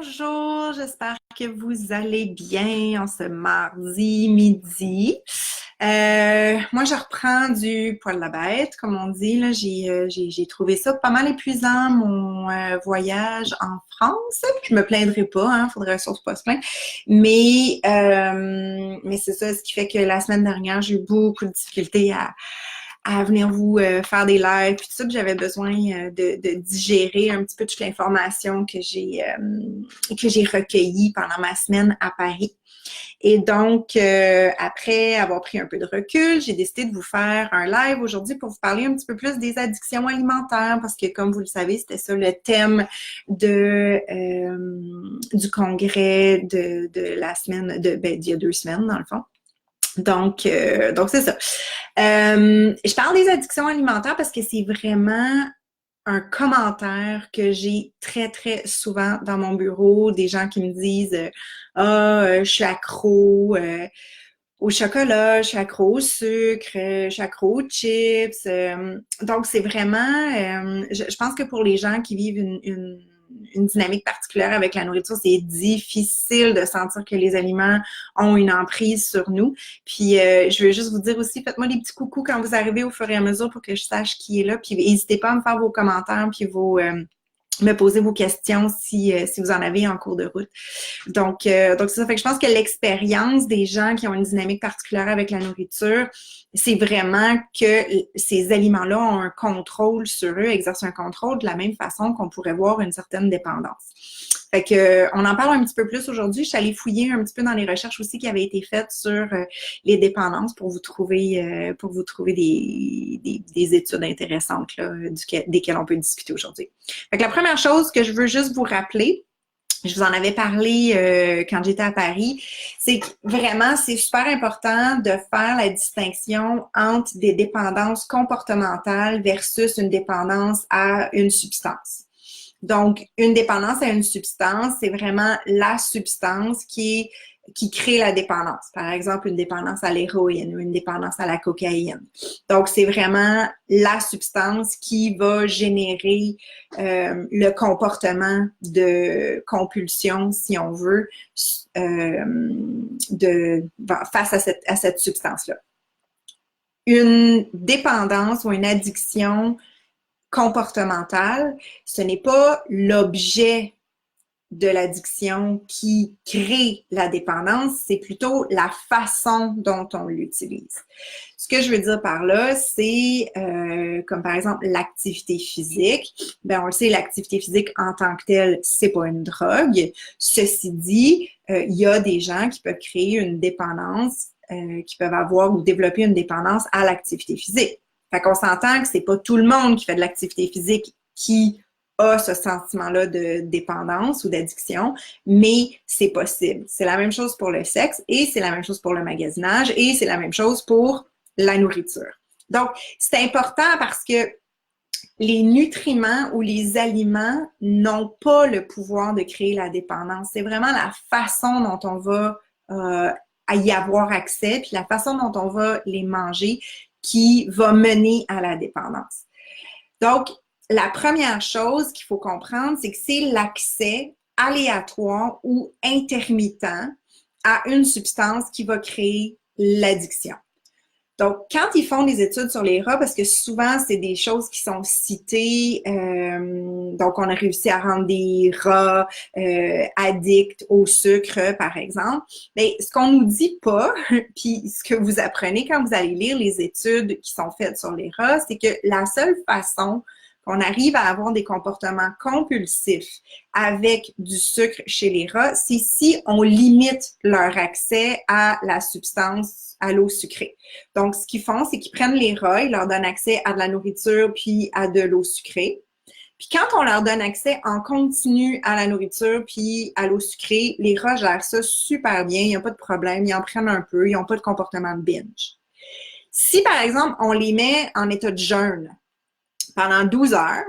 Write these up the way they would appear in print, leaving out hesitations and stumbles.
Bonjour, j'espère que vous allez bien en ce mardi midi. Moi, je reprends du poil de la bête, comme on dit. Là, j'ai trouvé ça pas mal épuisant, mon voyage en France. Je me plaindrai pas, hein, faudrait surtout pas se plaindre. Mais c'est ça, ce qui fait que la semaine dernière, j'ai eu beaucoup de difficultés à venir vous faire des lives, puis tout ça, puis j'avais besoin de digérer un petit peu toute l'information que j'ai recueillie pendant ma semaine à Paris. Et donc, après avoir pris un peu de recul, j'ai décidé de vous faire un live aujourd'hui pour vous parler un petit peu plus des addictions alimentaires, parce que comme vous le savez, c'était ça le thème du congrès de la semaine, d'il y a 2 semaines, dans le fond. Donc c'est ça. Je parle des addictions alimentaires parce que c'est vraiment un commentaire que j'ai très, très souvent dans mon bureau, des gens qui me disent je suis accro au chocolat, je suis accro au sucre, je suis accro aux chips. Donc, c'est vraiment, je pense que pour les gens qui vivent une dynamique particulière avec la nourriture, c'est difficile de sentir que les aliments ont une emprise sur nous. Puis, je veux juste vous dire aussi, faites-moi des petits coucous quand vous arrivez au fur et à mesure pour que je sache qui est là. Puis, n'hésitez pas à me faire vos commentaires puis me poser vos questions si vous en avez en cours de route. Donc c'est ça. Fait que je pense que l'expérience des gens qui ont une dynamique particulière avec la nourriture, c'est vraiment que ces aliments-là ont un contrôle sur eux, exercent un contrôle de la même façon qu'on pourrait voir une certaine dépendance. Fait que on en parle un petit peu plus aujourd'hui. Je suis allée fouiller un petit peu dans les recherches aussi qui avaient été faites sur les dépendances pour vous trouver des études intéressantes là, desquelles on peut discuter aujourd'hui. Fait que la première chose que je veux juste vous rappeler, je vous en avais parlé quand j'étais à Paris, c'est que vraiment, c'est super important de faire la distinction entre des dépendances comportementales versus une dépendance à une substance. Donc, une dépendance à une substance, c'est vraiment la substance qui crée la dépendance. Par exemple, une dépendance à l'héroïne ou une dépendance à la cocaïne. Donc, c'est vraiment la substance qui va générer le comportement de compulsion, si on veut, face à cette substance-là. Une dépendance ou une addiction comportementale, ce n'est pas l'objet de l'addiction qui crée la dépendance, c'est plutôt la façon dont on l'utilise. Ce que je veux dire par là, c'est comme par exemple l'activité physique. Ben on le sait, l'activité physique en tant que telle, c'est pas une drogue. Ceci dit, il y a des gens qui peuvent créer une dépendance, qui peuvent avoir ou développer une dépendance à l'activité physique. Fait qu'on s'entend que c'est pas tout le monde qui fait de l'activité physique qui a ce sentiment-là de dépendance ou d'addiction, mais c'est possible. C'est la même chose pour le sexe et c'est la même chose pour le magasinage et c'est la même chose pour la nourriture. Donc, c'est important parce que les nutriments ou les aliments n'ont pas le pouvoir de créer la dépendance. C'est vraiment la façon dont on va y avoir accès, puis la façon dont on va les manger qui va mener à la dépendance. Donc, la première chose qu'il faut comprendre, c'est que c'est l'accès aléatoire ou intermittent à une substance qui va créer l'addiction. Donc, quand ils font des études sur les rats, parce que souvent, c'est des choses qui sont citées, donc on a réussi à rendre des rats addicts au sucre, par exemple, mais ce qu'on nous dit pas, puis ce que vous apprenez quand vous allez lire les études qui sont faites sur les rats, c'est que la seule façon qu'on arrive à avoir des comportements compulsifs avec du sucre chez les rats, c'est si on limite leur accès à la substance, à l'eau sucrée. Donc, ce qu'ils font, c'est qu'ils prennent les rats, ils leur donnent accès à de la nourriture puis à de l'eau sucrée. Puis quand on leur donne accès en continu à la nourriture puis à l'eau sucrée, les rats gèrent ça super bien, il n'y a pas de problème, ils en prennent un peu, ils n'ont pas de comportement de binge. Si, par exemple, on les met en état de jeûne, pendant 12 heures,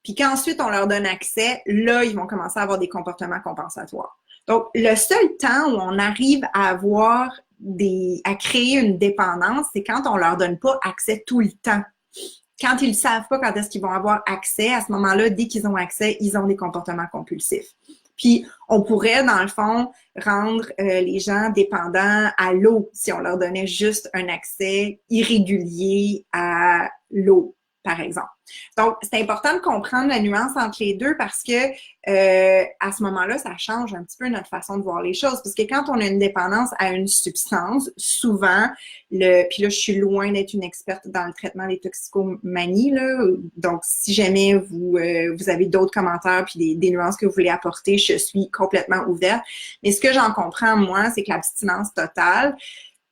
puis qu'ensuite on leur donne accès, là, ils vont commencer à avoir des comportements compensatoires. Donc, le seul temps où on arrive à à créer une dépendance, c'est quand on leur donne pas accès tout le temps. Quand ils ne savent pas quand est-ce qu'ils vont avoir accès, à ce moment-là, dès qu'ils ont accès, ils ont des comportements compulsifs. Puis, on pourrait, dans le fond, rendre les gens dépendants à l'eau si on leur donnait juste un accès irrégulier à l'eau, par exemple. Donc, c'est important de comprendre la nuance entre les deux parce que à ce moment-là, ça change un petit peu notre façon de voir les choses. Parce que quand on a une dépendance à une substance, souvent, puis là, je suis loin d'être une experte dans le traitement des toxicomanies, là. Donc, si jamais vous avez d'autres commentaires puis des nuances que vous voulez apporter, je suis complètement ouverte. Mais ce que j'en comprends, moi, c'est que l'abstinence totale,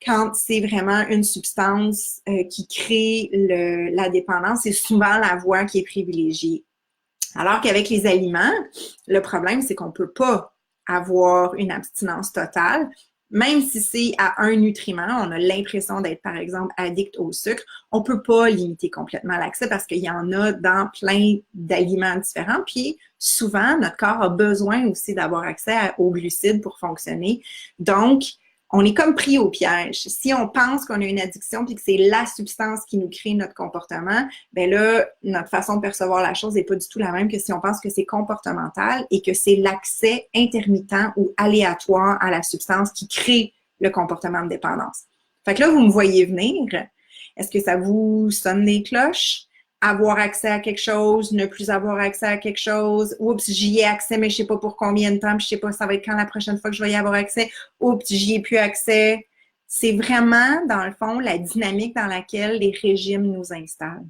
quand c'est vraiment une substance qui crée la dépendance, c'est souvent la voie qui est privilégiée. Alors qu'avec les aliments, le problème, c'est qu'on ne peut pas avoir une abstinence totale. Même si c'est à un nutriment, on a l'impression d'être, par exemple, addict au sucre, on ne peut pas limiter complètement l'accès parce qu'il y en a dans plein d'aliments différents. Puis souvent, notre corps a besoin aussi d'avoir accès aux glucides pour fonctionner. Donc, on est comme pris au piège. Si on pense qu'on a une addiction puis que c'est la substance qui nous crée notre comportement, ben là, notre façon de percevoir la chose n'est pas du tout la même que si on pense que c'est comportemental et que c'est l'accès intermittent ou aléatoire à la substance qui crée le comportement de dépendance. Fait que là, vous me voyez venir. Est-ce que ça vous sonne des cloches? Avoir accès à quelque chose, ne plus avoir accès à quelque chose. Oups, j'y ai accès, mais je sais pas pour combien de temps, puis je sais pas ça va être quand la prochaine fois que je vais y avoir accès. Oups, j'y ai plus accès. C'est vraiment, dans le fond, la dynamique dans laquelle les régimes nous installent.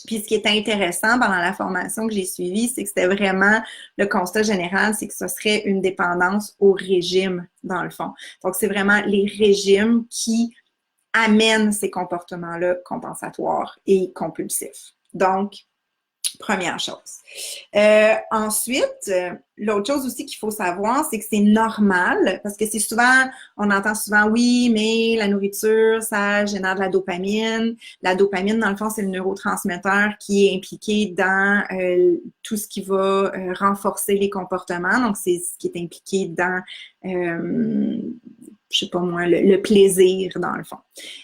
Puis ce qui est intéressant pendant la formation que j'ai suivie, c'est que c'était vraiment le constat général, c'est que ce serait une dépendance au régime, dans le fond. Donc, c'est vraiment les régimes qui amènent ces comportements-là compensatoires et compulsifs. Donc, première chose. Ensuite, l'autre chose aussi qu'il faut savoir, c'est que c'est normal, parce que c'est souvent, on entend souvent, oui, mais la nourriture, ça génère de la dopamine. La dopamine, dans le fond, c'est le neurotransmetteur qui est impliqué dans tout ce qui va renforcer les comportements. Donc, c'est ce qui est impliqué dans je sais pas moi, le plaisir, dans le fond.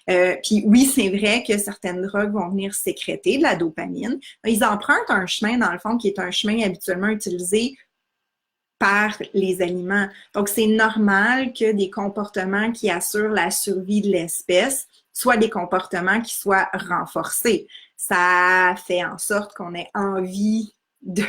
Puis oui, c'est vrai que certaines drogues vont venir sécréter de la dopamine. Ils empruntent un chemin, dans le fond, qui est un chemin habituellement utilisé par les aliments. Donc, c'est normal que des comportements qui assurent la survie de l'espèce soient des comportements qui soient renforcés. Ça fait en sorte qu'on ait envie de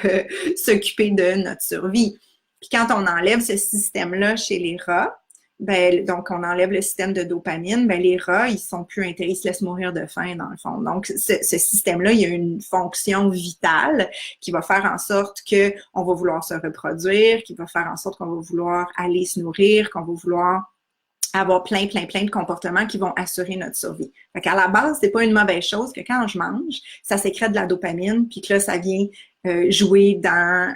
s'occuper de notre survie. Puis quand on enlève ce système-là chez les rats, ben, donc, on enlève le système de dopamine, ben, les rats, ils sont plus intéressés, ils se laissent mourir de faim, dans le fond. Donc, ce système-là, il y a une fonction vitale qui va faire en sorte qu'on va vouloir se reproduire, qui va faire en sorte qu'on va vouloir aller se nourrir, qu'on va vouloir avoir plein de comportements qui vont assurer notre survie. Fait qu'à la base, c'est pas une mauvaise chose que quand je mange, ça sécrète de la dopamine, puis que là, ça vient jouer dans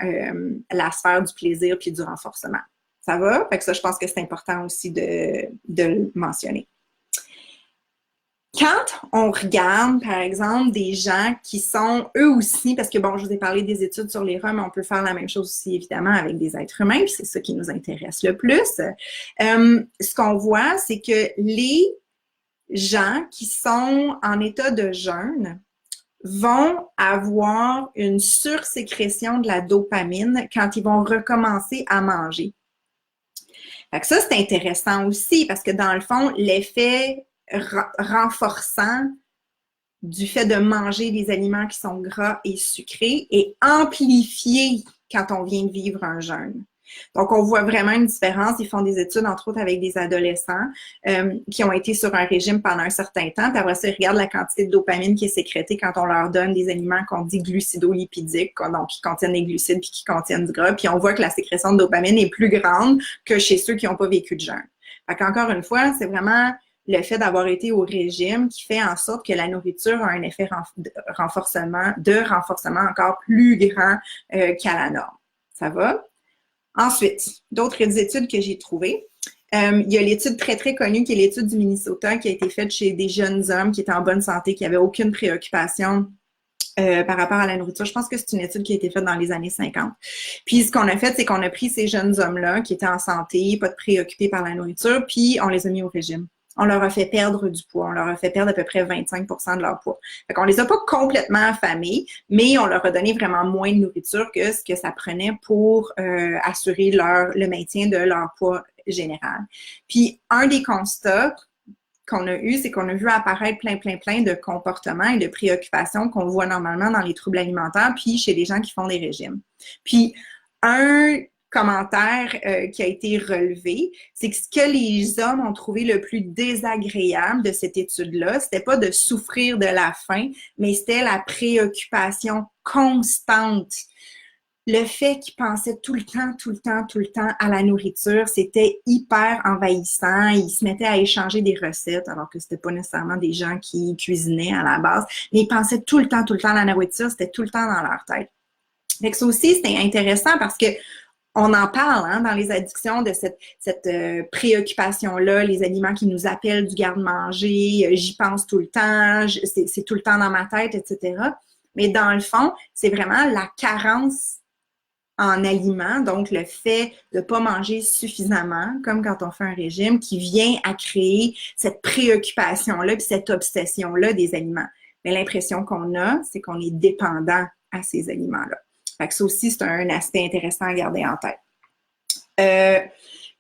la sphère du plaisir puis du renforcement. Ça va? Fait que ça, je pense que c'est important aussi de le mentionner. Quand on regarde, par exemple, des gens qui sont eux aussi, parce que bon, je vous ai parlé des études sur les rats, mais on peut faire la même chose aussi, évidemment, avec des êtres humains, puis c'est ça qui nous intéresse le plus. Ce qu'on voit, c'est que les gens qui sont en état de jeûne vont avoir une sursécrétion de la dopamine quand ils vont recommencer à manger. Fait que ça, c'est intéressant aussi parce que dans le fond, l'effet renforçant du fait de manger des aliments qui sont gras et sucrés est amplifié quand on vient de vivre un jeûne. Donc, on voit vraiment une différence. Ils font des études, entre autres, avec des adolescents qui ont été sur un régime pendant un certain temps. Puis après ça, ils regardent la quantité de dopamine qui est sécrétée quand on leur donne des aliments qu'on dit glucido-lipidiques, donc qui contiennent des glucides puis qui contiennent du gras. Puis on voit que la sécrétion de dopamine est plus grande que chez ceux qui n'ont pas vécu de jeûne. Fait qu'encore une fois, c'est vraiment le fait d'avoir été au régime qui fait en sorte que la nourriture a un effet renforcement encore plus grand qu'à la norme. Ça va? Ensuite, d'autres études que j'ai trouvées. Il y a l'étude très, très connue qui est l'étude du Minnesota qui a été faite chez des jeunes hommes qui étaient en bonne santé, qui n'avaient aucune préoccupation par rapport à la nourriture. Je pense que c'est une étude qui a été faite dans les années 50. Puis, ce qu'on a fait, c'est qu'on a pris ces jeunes hommes-là qui étaient en santé, pas de préoccupés par la nourriture, puis on les a mis au régime. on leur a fait perdre du poids. On leur a fait perdre à peu près 25% de leur poids. Fait qu'on les a pas complètement affamés, mais on leur a donné vraiment moins de nourriture que ce que ça prenait pour assurer le maintien de leur poids général. Puis, un des constats qu'on a eu, c'est qu'on a vu apparaître plein de comportements et de préoccupations qu'on voit normalement dans les troubles alimentaires, puis chez les gens qui font des régimes. Puis, un commentaire qui a été relevé, c'est que ce que les hommes ont trouvé le plus désagréable de cette étude-là, c'était pas de souffrir de la faim, mais c'était la préoccupation constante. Le fait qu'ils pensaient tout le temps à la nourriture, c'était hyper envahissant. Ils se mettaient à échanger des recettes, alors que c'était pas nécessairement des gens qui cuisinaient à la base, mais ils pensaient tout le temps à la nourriture, c'était tout le temps dans leur tête. Fait que ça aussi, c'était intéressant parce que on en parle dans les addictions de cette préoccupation-là, les aliments qui nous appellent du garde-manger, j'y pense tout le temps, c'est tout le temps dans ma tête, etc. Mais dans le fond, c'est vraiment la carence en aliments, donc le fait de ne pas manger suffisamment, comme quand on fait un régime, qui vient à créer cette préoccupation-là puis cette obsession-là des aliments. Mais l'impression qu'on a, c'est qu'on est dépendant à ces aliments-là. Fait que ça aussi, c'est un aspect intéressant à garder en tête.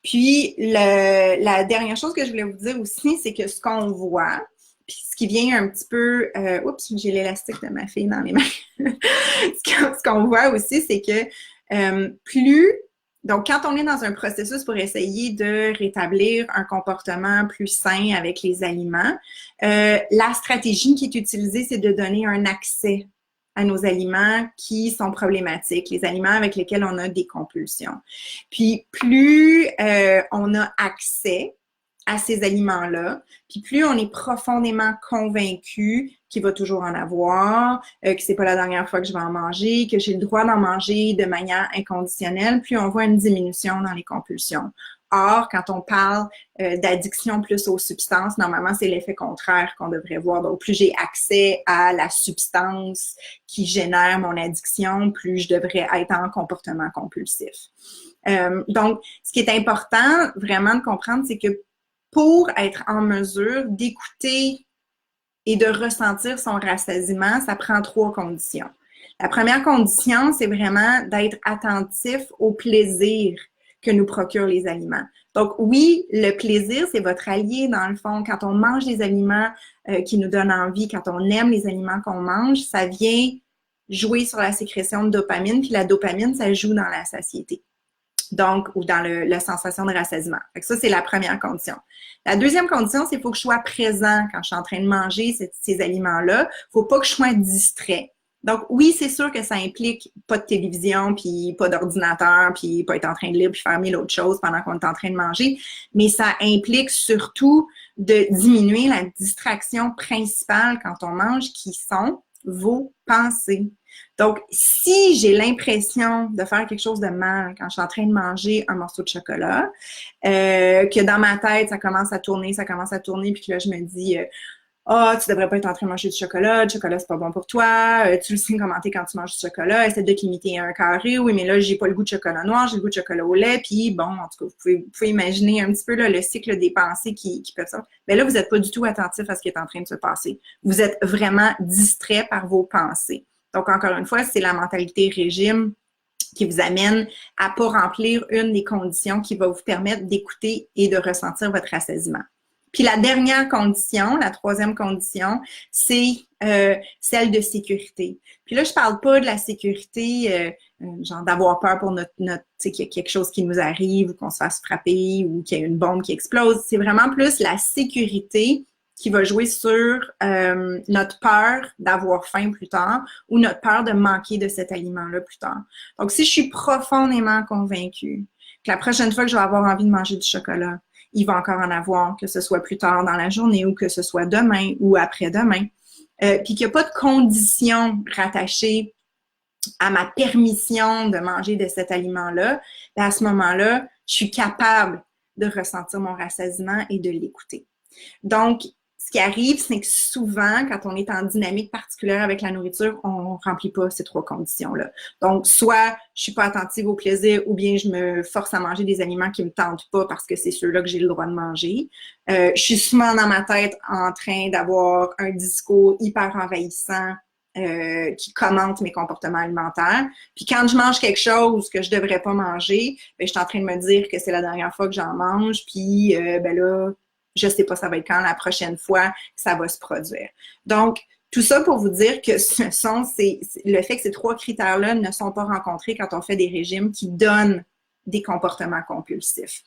Puis, la dernière chose que je voulais vous dire aussi, c'est que ce qu'on voit, puis ce qui vient un petit peu... oups, j'ai l'élastique de ma fille dans les mains. Ce qu'on voit aussi, c'est que donc, quand on est dans un processus pour essayer de rétablir un comportement plus sain avec les aliments, la stratégie qui est utilisée, c'est de donner un accès à nos aliments qui sont problématiques, les aliments avec lesquels on a des compulsions. Puis, plus on a accès à ces aliments-là, puis plus on est profondément convaincu qu'il va toujours en avoir, que c'est pas la dernière fois que je vais en manger, que j'ai le droit d'en manger de manière inconditionnelle, plus on voit une diminution dans les compulsions. Or, quand on parle d'addiction plus aux substances, normalement, c'est l'effet contraire qu'on devrait voir. Donc, plus j'ai accès à la substance qui génère mon addiction, plus je devrais être en comportement compulsif. Donc, ce qui est important vraiment de comprendre, c'est que pour être en mesure d'écouter et de ressentir son rassasiement, ça prend 3 conditions. La première condition, c'est vraiment d'être attentif au plaisir que nous procurent les aliments. Donc oui, le plaisir, c'est votre allié dans le fond. Quand on mange des aliments qui nous donnent envie, quand on aime les aliments qu'on mange, ça vient jouer sur la sécrétion de dopamine, puis la dopamine, ça joue dans la satiété. Donc, ou dans la sensation de rassasiement. Fait que ça, c'est la première condition. La deuxième condition, c'est qu'il faut que je sois présent quand je suis en train de manger ces aliments-là. Il ne faut pas que je sois distrait. Donc, oui, c'est sûr que ça implique pas de télévision, puis pas d'ordinateur, puis pas être en train de lire, puis faire 1000 autres choses pendant qu'on est en train de manger, mais ça implique surtout de diminuer la distraction principale quand on mange, qui sont vos pensées. Donc, si j'ai l'impression de faire quelque chose de mal quand je suis en train de manger un morceau de chocolat, que dans ma tête, ça commence à tourner, puis que là, je me dis tu devrais pas être en train de manger du chocolat, le chocolat, c'est pas bon pour toi, tu le sais comment t'es quand tu manges du chocolat, essaie de te limiter à un carré, oui, mais là, j'ai pas le goût de chocolat noir, j'ai le goût de chocolat au lait, puis bon, en tout cas, vous pouvez imaginer un petit peu là, le cycle des pensées qui peuvent sortir. Mais là, vous n'êtes pas du tout attentif à ce qui est en train de se passer. Vous êtes vraiment distrait par vos pensées. Donc, encore une fois, c'est la mentalité régime qui vous amène à pas remplir une des conditions qui va vous permettre d'écouter et de ressentir votre rassasiement. Puis la dernière condition, la troisième condition, c'est celle de sécurité. Puis là, je parle pas de la sécurité, genre d'avoir peur pour notre tu sais, qu'il y a quelque chose qui nous arrive ou qu'on se fasse frapper ou qu'il y a une bombe qui explose. C'est vraiment plus la sécurité qui va jouer sur notre peur d'avoir faim plus tard ou notre peur de manquer de cet aliment-là plus tard. Donc, si je suis profondément convaincue que la prochaine fois que je vais avoir envie de manger du chocolat, il va encore en avoir, que ce soit plus tard dans la journée ou que ce soit demain ou après-demain, puis qu'il n'y a pas de conditions rattachées à ma permission de manger de cet aliment-là, à ce moment-là, je suis capable de ressentir mon rassasiement et de l'écouter. Donc, ce qui arrive, c'est que souvent, quand on est en dynamique particulière avec la nourriture, on remplit pas ces 3 conditions-là. Donc, soit je suis pas attentive au plaisir, ou bien je me force à manger des aliments qui me tentent pas parce que c'est ceux-là que j'ai le droit de manger. Je suis souvent dans ma tête en train d'avoir un discours hyper envahissant qui commente mes comportements alimentaires. Puis quand je mange quelque chose que je devrais pas manger, ben, je suis en train de me dire que c'est la dernière fois que j'en mange, puis ben là, je sais pas ça va être quand la prochaine fois que ça va se produire. Donc, tout ça pour vous dire que le fait que ces 3 critères-là ne sont pas rencontrés quand on fait des régimes qui donnent des comportements compulsifs.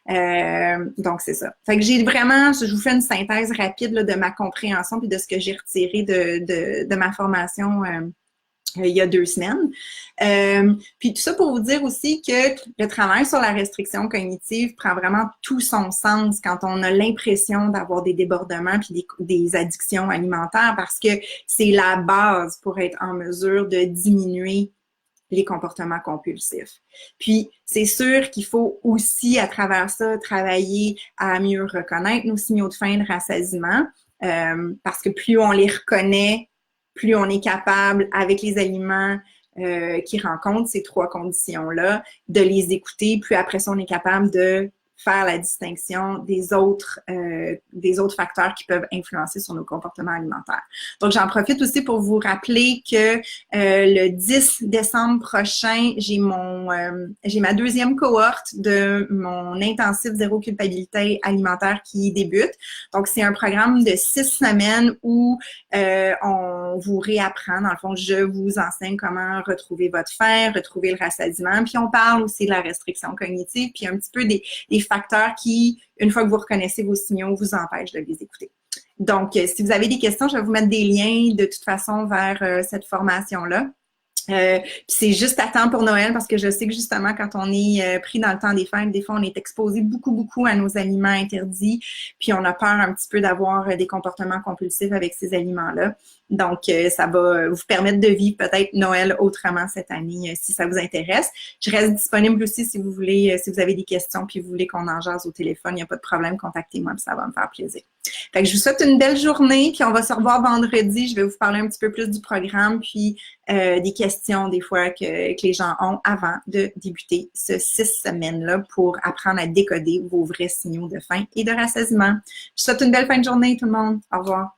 Donc, c'est ça. Fait que je vous fais une synthèse rapide là, de ma compréhension puis de ce que j'ai retiré de ma formation il y a 2 semaines. Puis tout ça pour vous dire aussi que le travail sur la restriction cognitive prend vraiment tout son sens quand on a l'impression d'avoir des débordements puis des addictions alimentaires parce que c'est la base pour être en mesure de diminuer les comportements compulsifs. Puis, c'est sûr qu'il faut aussi, à travers ça, travailler à mieux reconnaître nos signaux de faim et de rassasiement, parce que plus on les reconnaît, plus on est capable, avec les aliments qui rencontrent ces 3 conditions-là, de les écouter, puis après ça, on est capable de faire la distinction des autres facteurs qui peuvent influencer sur nos comportements alimentaires. Donc, j'en profite aussi pour vous rappeler que le 10 décembre prochain, j'ai ma 2e cohorte de mon intensif zéro culpabilité alimentaire qui débute. Donc, c'est un programme de 6 semaines où on vous réapprend. Dans le fond, je vous enseigne comment retrouver votre faim, retrouver le rassasiement. Puis, on parle aussi de la restriction cognitive, puis un petit peu des facteurs qui, une fois que vous reconnaissez vos signaux, vous empêchent de les écouter. Donc, si vous avez des questions, je vais vous mettre des liens de toute façon vers cette formation-là. Puis c'est juste à temps pour Noël parce que je sais que justement, quand on est pris dans le temps des fêtes, des fois, on est exposé beaucoup à nos aliments interdits, puis on a peur un petit peu d'avoir des comportements compulsifs avec ces aliments-là. Donc, ça va vous permettre de vivre peut-être Noël autrement cette année si ça vous intéresse. Je reste disponible aussi si vous voulez, si vous avez des questions puis vous voulez qu'on en jase au téléphone, il n'y a pas de problème, contactez-moi puis ça va me faire plaisir. Fait que je vous souhaite une belle journée puis on va se revoir vendredi. Je vais vous parler un petit peu plus du programme puis des questions des fois que les gens ont avant de débuter ce 6 semaines-là pour apprendre à décoder vos vrais signaux de faim et de rassasiement. Je vous souhaite une belle fin de journée tout le monde. Au revoir.